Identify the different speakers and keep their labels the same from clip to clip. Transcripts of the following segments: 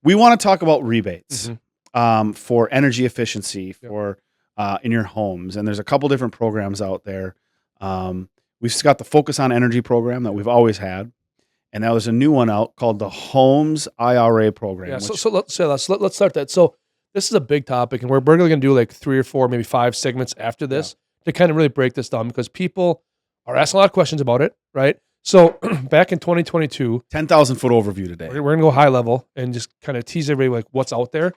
Speaker 1: we want to talk about rebates
Speaker 2: Mhm.
Speaker 1: for energy efficiency
Speaker 2: Yep.
Speaker 1: for in your homes, and there's a couple different programs out there. We've got the Focus on Energy program that we've always had, and now there's a new one out called the Homes IRA program.
Speaker 2: Yeah.
Speaker 1: Which
Speaker 2: Let's start that. So this is a big topic, and we're going to do like 3 or 4, maybe 5 segments after this to kind of really break this down because people are asking a lot of questions about it, right? So back in 2022,
Speaker 1: 10,000 foot overview today.
Speaker 2: we're going to go high level and just kind of tease everybody like what's out there,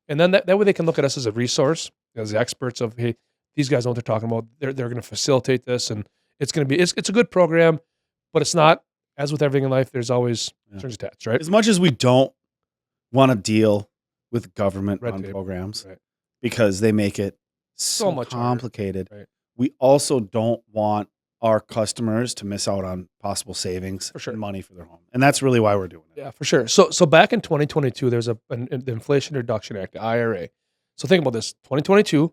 Speaker 2: and then that way they can look at us as a resource, as the experts of hey, these guys know what they're talking about. They're going to facilitate this, and it's going to be it's a good program, but it's not, as with everything in life. There's always strings attached, right?
Speaker 1: As much as we don't want to deal with government
Speaker 2: Red
Speaker 1: run
Speaker 2: tape.
Speaker 1: programs
Speaker 2: Right.
Speaker 1: because they make it so
Speaker 2: much harder.
Speaker 1: complicated.
Speaker 2: Right.
Speaker 1: We also don't want our customers to miss out on possible savings
Speaker 2: For sure.
Speaker 1: and money for their home. And that's really why we're doing it.
Speaker 2: Yeah, for sure. So back in 2022, there's the Inflation Reduction Act, the IRA. So think about this: 2022,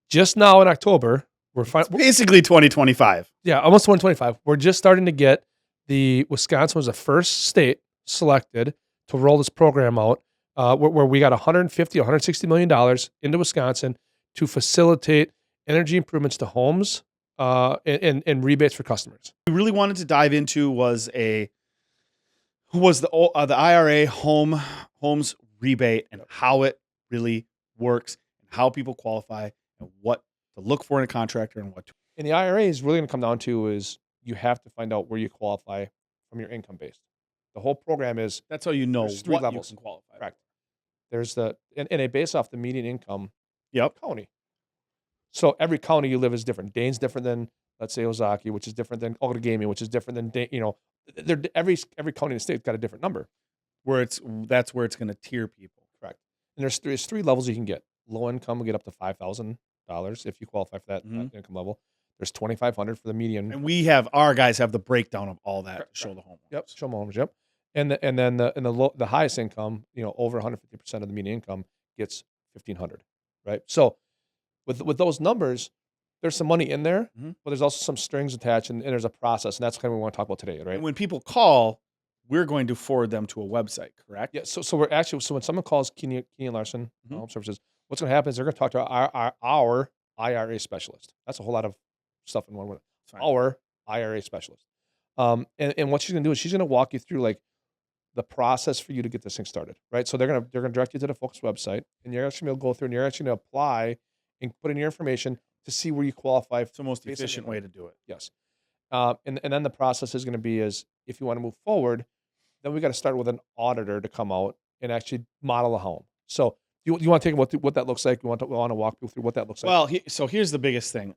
Speaker 2: just now in October, we're
Speaker 1: basically 2025.
Speaker 2: Yeah, almost 2025. We're just starting to get Wisconsin was the first state selected to roll this program out, where we got $160 million into Wisconsin to facilitate energy improvements to homes and rebates for customers.
Speaker 1: We really wanted to dive into was the IRA homes rebate and how it really works and how people qualify and what to look for in a contractor and what to.
Speaker 2: And the IRA is really going to come down to is you have to find out where you qualify from your income base. The whole program is
Speaker 1: That's how you know
Speaker 2: there's 3
Speaker 1: what
Speaker 2: levels.
Speaker 1: you can qualify.
Speaker 2: Correct. There's and they base off the median income county. So every county you live is different. Dane's different than, let's say, Ozaki, which is different than Outagamie, which is different than Dane. Every county in the state's got a different number.
Speaker 1: That's where it's going to tier people.
Speaker 2: Correct. And there's 3 levels you can get. Low income will get up to $5,000 if you qualify for that income level. There's $2,500 for the median.
Speaker 1: And our guys have the breakdown of all that to show the homeowners.
Speaker 2: Yep, show homeowners. Yep. And then the highest income, over 150% of the median income gets $1,500, right? So with those numbers, there's some money in there, but there's also some strings attached, and there's a process, and that's kind of what we want to talk about today, right?
Speaker 1: And when people call, we're going to forward them to a website, correct?
Speaker 2: Yeah. So when someone calls Keeney and Larson Home Services, what's going to happen is they're going to talk to our IRA specialist. That's a whole lot of stuff in one word. Our IRA specialist. And what she's going to do is she's going to walk you through like the process for you to get this thing started, right? So they're going to direct you to the Focus website, and you're actually going to go through and you're actually going to apply and put in your information to see where you qualify.
Speaker 1: It's the most efficient way to do it.
Speaker 2: Yes. And then the process is going to be is if you want to move forward, then we got to start with an auditor to come out and actually model a home. So you want to take what that looks like? You want to walk people through what that looks like?
Speaker 1: Well, so here's the biggest thing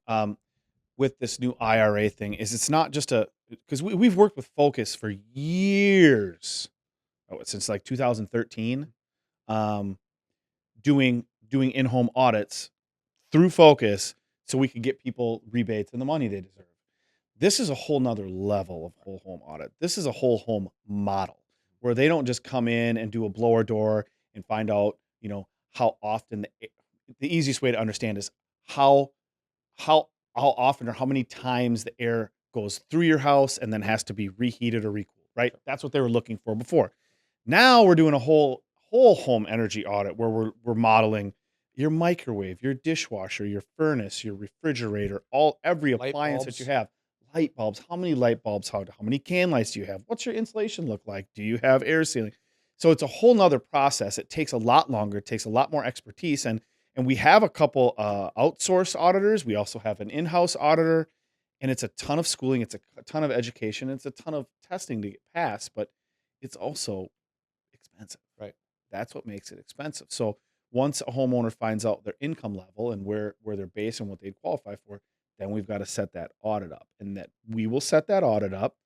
Speaker 1: with this new IRA thing is it's not just because we've worked with Focus for years, since like 2013, doing in-home audits through Focus so we could get people rebates and the money they deserve. This is a whole nother level of whole home audit. This is a whole home model where they don't just come in and do a blower door and find out, how often the easiest way to understand is how often or how many times the air goes through your house and then has to be reheated or recooled, right? That's what they were looking for before. Now we're doing a whole home energy audit where we're modeling your microwave, your dishwasher, your furnace, your refrigerator, every appliance that you have. Light bulbs. How many light bulbs? How many can lights do you have? What's your insulation look like? Do you have air sealing? So it's a whole nother process. It takes a lot longer. It takes a lot more expertise. And we have a couple outsourced auditors. We also have an in-house auditor. And it's a ton of schooling. It's a ton of education. It's a ton of testing to get passed. But it's also expensive.
Speaker 2: Right.
Speaker 1: That's what makes it expensive. So once a homeowner finds out their income level and where they're based and what they qualify for, then we've got to set that audit up, and that we will set that audit up.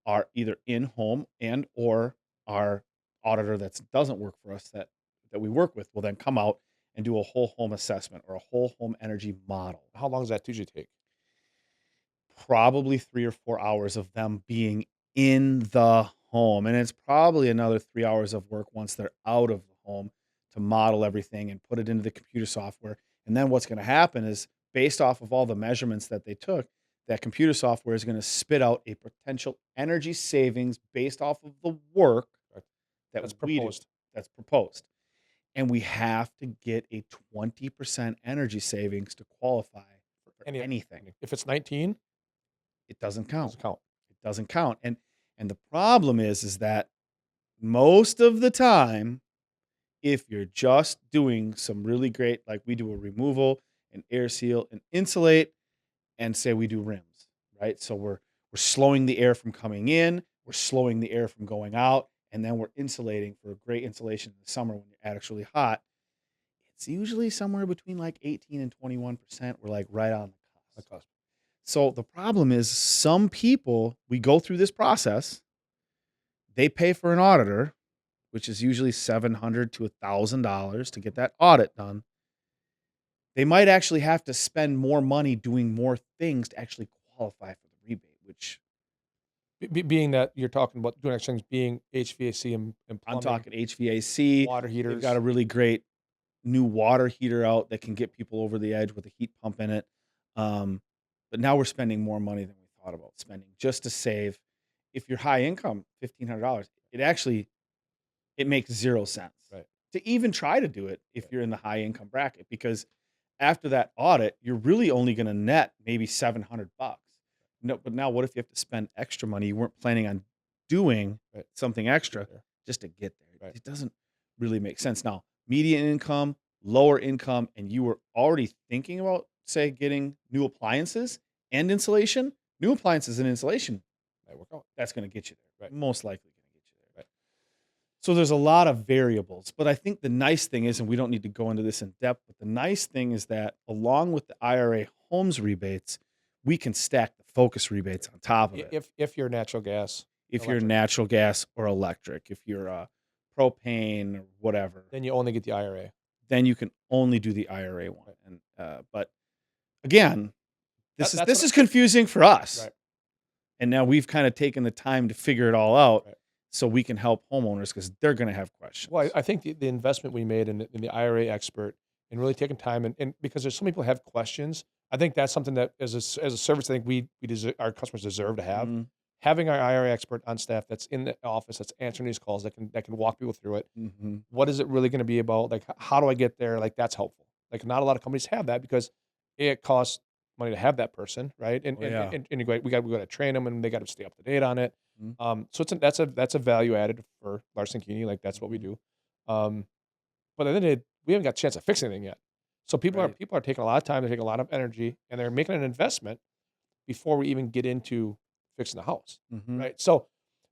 Speaker 1: Our either in-home and or our auditor that doesn't work for us that we work with will then come out and do a whole home assessment or a whole home energy model.
Speaker 2: How long does that usually take?
Speaker 1: Probably 3 or 4 hours of them being in the home, and it's probably another 3 hours of work once they're out of the home to model everything and put it into the computer software. And then what's going to happen is, based off of all the measurements that they took, that computer software is going to spit out a potential energy savings based off of the work that's
Speaker 2: proposed.
Speaker 1: that's proposed. And we have to get a 20% energy savings to qualify for anything.
Speaker 2: If it's 19,
Speaker 1: it doesn't
Speaker 2: it
Speaker 1: count.
Speaker 2: doesn't count.
Speaker 1: It doesn't count. And the problem is that most of the time, if you're just doing some really great, like we do a removal, an air seal, and insulate, and say we do rims, right? So we're slowing the air from coming in, we're slowing the air from going out, and then we're insulating for great insulation in the summer when you're actually hot. It's usually somewhere between like 18 and 21%. We're like right on the cusp. So the problem is some people, we go through this process, they pay for an auditor, which is usually $700 to $1,000 to get that audit done. They might actually have to spend more money doing more things to actually qualify for the rebate, which
Speaker 2: being that you're talking about doing things being HVAC and plumbing.
Speaker 1: I'm talking HVAC,
Speaker 2: water heaters.
Speaker 1: They've got a really great new water heater out that can get people over the edge with a heat pump in it. But now we're spending more money than we thought about spending just to save. If you're high income, $1,500, it makes 0 sense to even try to do it if you're in the high income bracket, because after that audit, you're really only going to net maybe $700. No, but now what if you have to spend extra money you weren't planning on doing something extra just to get there? It doesn't really make sense. Now, median income, lower income, and you were already thinking about, say, getting new appliances and insulation. New appliances and insulation, that's going to get you there. Most likely going to get you there. So there's a lot of variables, but I think the nice thing is, and we don't need to go into this in depth, but the nice thing is that along with the IRA homes rebates, we can stack the focus rebates on top of it.
Speaker 2: If you're natural gas,
Speaker 1: if you're natural gas or electric, if you're propane or whatever,
Speaker 2: then you only get the IRA.
Speaker 1: Then you can only do the IRA one. And but again, this is confusing for us. And now we've kind of taken the time to figure it all out. So we can help homeowners because they're going to have questions.
Speaker 2: Well, I think the investment we made in the IRA expert and really taking time and because there's so many people who have questions, I think that's something that as a service, I think we deserve, our customers deserve to have.
Speaker 1: Mm-hmm.
Speaker 2: Having our IRA expert on staff that's in the office, that's answering these calls, that can walk people through it.
Speaker 1: Mm-hmm.
Speaker 2: What is it really going to be about? Like, how do I get there? Like, that's helpful. Like, not a lot of companies have that because it costs money to have that person, right? And we got to train them, and they got to stay up to date on it.
Speaker 1: Mm-hmm.
Speaker 2: So that's a value added for Larson Keeney. Like, that's what we do. But then we haven't got a chance to fix anything yet. So people are taking a lot of time, they're taking a lot of energy, and they're making an investment before we even get into fixing the house, right? So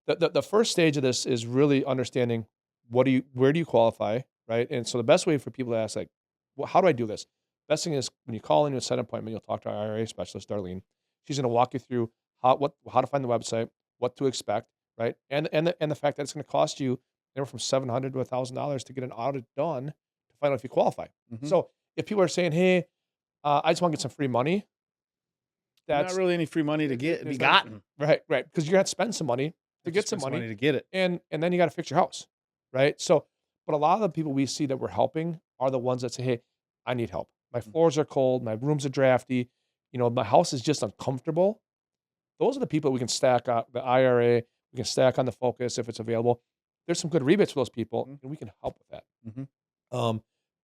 Speaker 2: the first stage of this is really understanding where do you qualify, right? And so the best way for people to ask, like, well, how do I do this? Best thing is when you call in, you set an appointment, you'll talk to our IRA specialist, Darlene. She's going to walk you through how to find the website, what to expect, right? And the fact that it's going to cost you anywhere from $700 to $1,000 to get an audit done to find out if you qualify. So if people are saying, "Hey, I just want to get some free money," that's
Speaker 1: not really any free money to be gotten,
Speaker 2: right? Because you're gonna have to spend some money to get some money
Speaker 1: to get it,
Speaker 2: and then you got to fix your house, right? So, but a lot of the people we see that we're helping are the ones that say, "Hey, I need help. My floors are cold, my rooms are drafty, my house is just uncomfortable." Those are the people we can stack up the IRA. We can stack on the Focus if it's available. There's some good rebates for those people, and we can help with that.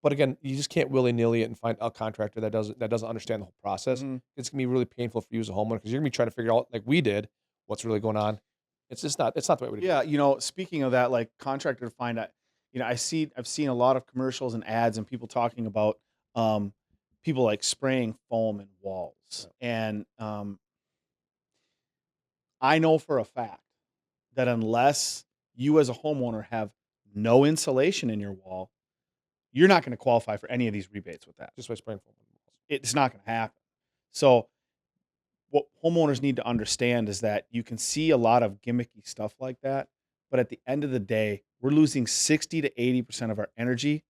Speaker 2: But again, you just can't willy-nilly it and find a contractor that doesn't understand the whole process. It's gonna be really painful for you as a homeowner because you're gonna be trying to figure out, like we did, what's really going on. It's not the way we do it.
Speaker 1: Yeah, speaking of that, like contractor to find out, I've seen a lot of commercials and ads and people talking about people like spraying foam in walls. And I know for a fact that unless you as a homeowner have no insulation in your wall, you're not going to qualify for any of these rebates with that.
Speaker 2: Just by spraying foam on the walls.
Speaker 1: It's not going to happen. So what homeowners need to understand is that you can see a lot of gimmicky stuff like that, but at the end of the day, we're losing 60 to 80% of our energy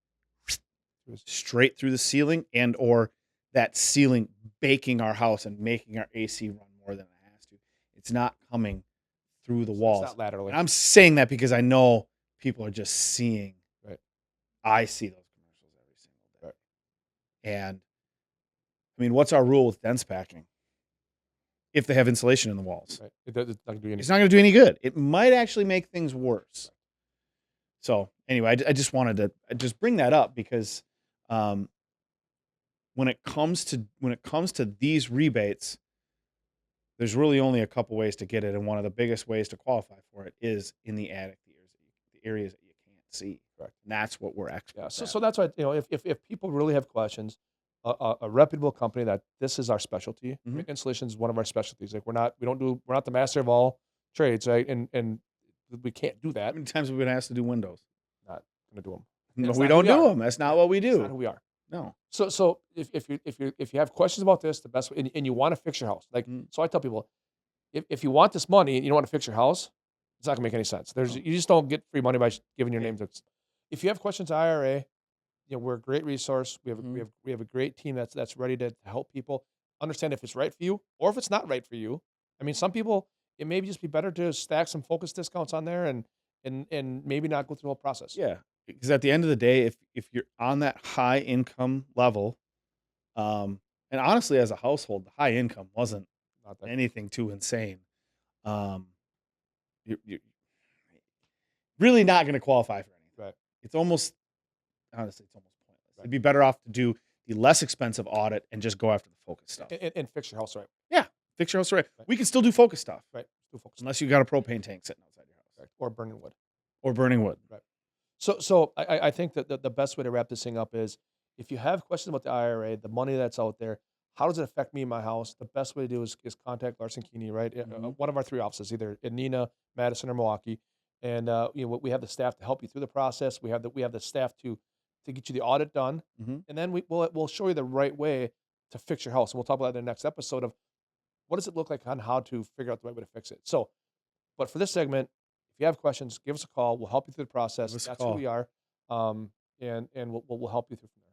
Speaker 1: straight through the ceiling and or that ceiling baking our house and making our AC run more than it has to. It's not coming through the walls.
Speaker 2: It's not laterally.
Speaker 1: And I'm saying that because I know people are just seeing. I see those commercials every single day. And I mean, what's our rule with dense packing? If they have insulation in the walls,
Speaker 2: it's not going to do anything.
Speaker 1: It's not going to do any good. It might actually make things worse. So anyway, I just wanted to just bring that up because um, when it comes to these rebates, there's really only a couple ways to get it, and one of the biggest ways to qualify for it is in the attic, the areas that you can't see.
Speaker 2: Correct.
Speaker 1: And that's what we're
Speaker 2: Yeah.
Speaker 1: experts
Speaker 2: So
Speaker 1: at.
Speaker 2: so that's why, if people really have questions, a reputable company that this is our specialty.
Speaker 1: Mhm.
Speaker 2: Installation is one of our specialties. Like we're not the master of all trades, right? And we can't do
Speaker 1: How
Speaker 2: that.
Speaker 1: many times have we been asked to do windows?
Speaker 2: Not gonna do them.
Speaker 1: No,
Speaker 2: It's
Speaker 1: we
Speaker 2: not who
Speaker 1: don't
Speaker 2: we
Speaker 1: do
Speaker 2: are.
Speaker 1: them. That's not what we
Speaker 2: It's not
Speaker 1: do.
Speaker 2: who we are.
Speaker 1: No.
Speaker 2: So if you have questions about this, the best way, and you want to fix your house, like,
Speaker 1: Mm.
Speaker 2: so I tell people, if you want this money and you don't want to fix your house, it's not gonna make any sense.
Speaker 1: No.
Speaker 2: You just don't get free money by giving your
Speaker 1: Yeah.
Speaker 2: name to. If you have questions on IRA, we're a great resource.
Speaker 1: Mhm.
Speaker 2: We have a great team that's ready to help people understand if it's right for you or if it's not right for you. I mean, some people, it may just be better to stack some focus discounts on there and maybe not go through the whole process.
Speaker 1: Yeah, because at the end of the day, if you're on that high income level, um, and honestly, as a household, the high income wasn't
Speaker 2: Not that.
Speaker 1: anything too insane. Um, you're really not going to qualify for anything.
Speaker 2: Right.
Speaker 1: It's almost honestly, it's almost pointless.
Speaker 2: Right.
Speaker 1: It'd be better off to do the less expensive audit and just go after the focus stuff.
Speaker 2: And fix your house right.
Speaker 1: Yeah, fix your house right.
Speaker 2: Right.
Speaker 1: We can still do focus stuff,
Speaker 2: Right. Do focus.
Speaker 1: unless you got a propane tank sitting outside your house
Speaker 2: Right. Or burning wood.
Speaker 1: or burning wood.
Speaker 2: Right. So I think that the best way to wrap this thing up is, if you have questions about the IRA, the money that's out there, how does it affect me and my house? The best way to do is contact Larson Keeney, right?
Speaker 1: Mhm.
Speaker 2: One of our 3 offices, either in Neenah, Madison, or Milwaukee, and we have the staff to help you through the process. We have the staff to get you the audit done,
Speaker 1: Mhm.
Speaker 2: and then we'll show you the right way to fix your house. And we'll talk about that in the next episode of what does it look like on how to figure out the right way to fix it. So, but for this segment, if you have questions, give us a call. We'll help you through the process.
Speaker 1: Give us a
Speaker 2: That's who
Speaker 1: call.
Speaker 2: we are, and we'll help you through from there.